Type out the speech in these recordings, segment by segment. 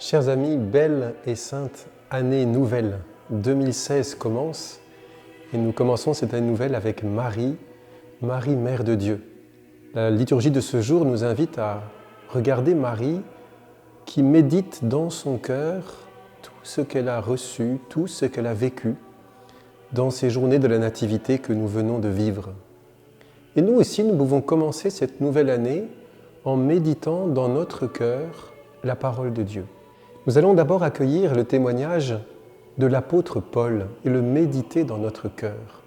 Chers amis, belle et sainte année nouvelle. 2016 commence et nous commençons cette année nouvelle avec Marie, Marie, Mère de Dieu. La liturgie de ce jour nous invite à regarder Marie qui médite dans son cœur tout ce qu'elle a reçu, tout ce qu'elle a vécu dans ces journées de la Nativité que nous venons de vivre. Et nous aussi, nous pouvons commencer cette nouvelle année en méditant dans notre cœur la parole de Dieu. Nous allons d'abord accueillir le témoignage de l'apôtre Paul et le méditer dans notre cœur.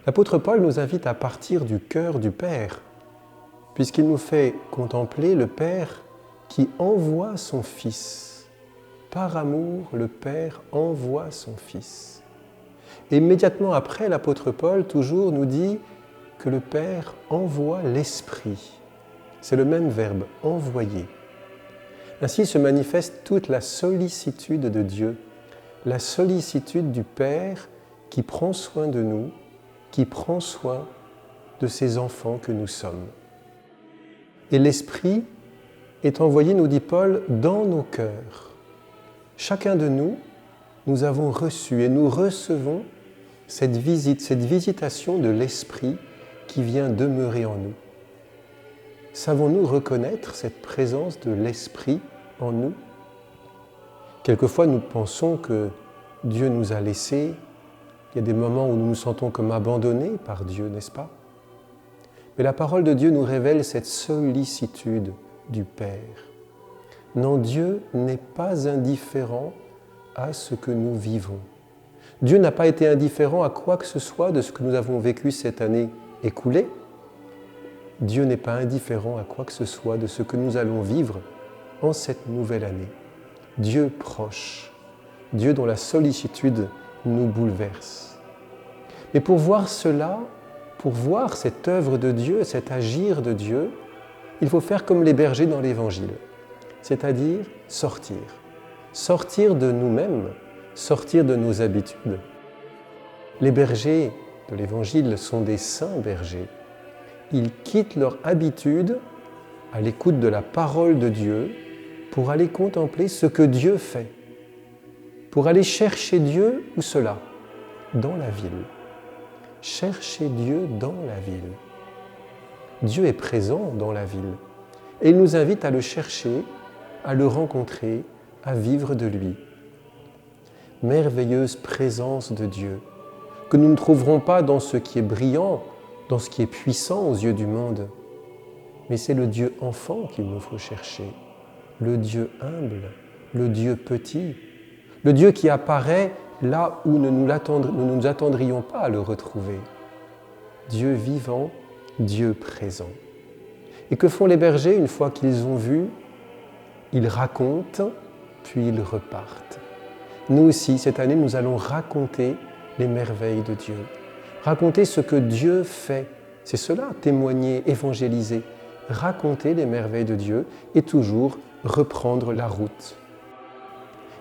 L'apôtre Paul nous invite à partir du cœur du Père, puisqu'il nous fait contempler le Père qui envoie son Fils. Par amour, le Père envoie son Fils. Et immédiatement après, l'apôtre Paul toujours nous dit que le Père envoie l'Esprit. C'est le même verbe, envoyer. Ainsi se manifeste toute la sollicitude de Dieu, la sollicitude du Père qui prend soin de nous, qui prend soin de ses enfants que nous sommes. Et l'Esprit est envoyé, nous dit Paul, dans nos cœurs. Chacun de nous, nous avons reçu et nous recevons cette visitation de l'Esprit qui vient demeurer en nous. Savons-nous reconnaître cette présence de l'Esprit en nous? Quelquefois, nous pensons que Dieu nous a laissés. Il y a des moments où nous nous sentons comme abandonnés par Dieu, n'est-ce pas? Mais la parole de Dieu nous révèle cette sollicitude du Père. Non, Dieu n'est pas indifférent à ce que nous vivons. Dieu n'a pas été indifférent à quoi que ce soit de ce que nous avons vécu cette année écoulée. Dieu n'est pas indifférent à quoi que ce soit de ce que nous allons vivre en cette nouvelle année. Dieu proche, Dieu dont la sollicitude nous bouleverse. Mais pour voir cela, pour voir cette œuvre de Dieu, cet agir de Dieu, il faut faire comme les bergers dans l'Évangile, c'est-à-dire sortir. Sortir de nous-mêmes, sortir de nos habitudes. Les bergers de l'Évangile sont des saints bergers. Ils quittent leur habitude à l'écoute de la parole de Dieu pour aller contempler ce que Dieu fait, pour aller chercher Dieu. Où cela? Dans la ville. Chercher Dieu dans la ville. Dieu est présent dans la ville et il nous invite à le chercher, à le rencontrer, à vivre de lui. Merveilleuse présence de Dieu que nous ne trouverons pas dans ce qui est brillant, dans ce qui est puissant aux yeux du monde. Mais c'est le Dieu enfant qu'il nous faut chercher, le Dieu humble, le Dieu petit, le Dieu qui apparaît là où nous ne nous attendrions pas à le retrouver. Dieu vivant, Dieu présent. Et que font les bergers une fois qu'ils ont vu? Ils racontent, puis ils repartent. Nous aussi, cette année, nous allons raconter les merveilles de Dieu. Raconter ce que Dieu fait, c'est cela, témoigner, évangéliser, raconter les merveilles de Dieu et toujours reprendre la route.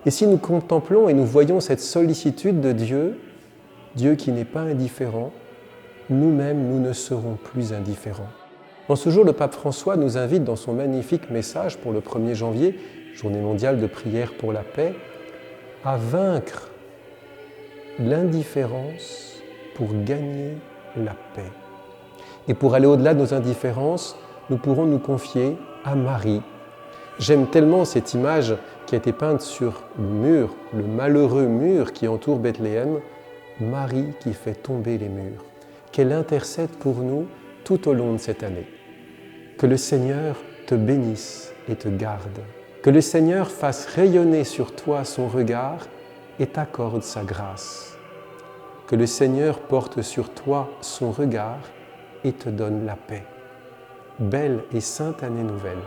Et si nous contemplons et nous voyons cette sollicitude de Dieu, Dieu qui n'est pas indifférent, nous-mêmes, nous ne serons plus indifférents. En ce jour, le pape François nous invite dans son magnifique message pour le 1er janvier, journée mondiale de prière pour la paix, à vaincre l'indifférence pour gagner la paix. Et pour aller au-delà de nos indifférences, nous pourrons nous confier à Marie. J'aime tellement cette image qui a été peinte sur le mur, le malheureux mur qui entoure Bethléem, Marie qui fait tomber les murs, qu'elle intercède pour nous tout au long de cette année. Que le Seigneur te bénisse et te garde. Que le Seigneur fasse rayonner sur toi son regard et t'accorde sa grâce. Que le Seigneur porte sur toi son regard et te donne la paix. Belle et sainte année nouvelle.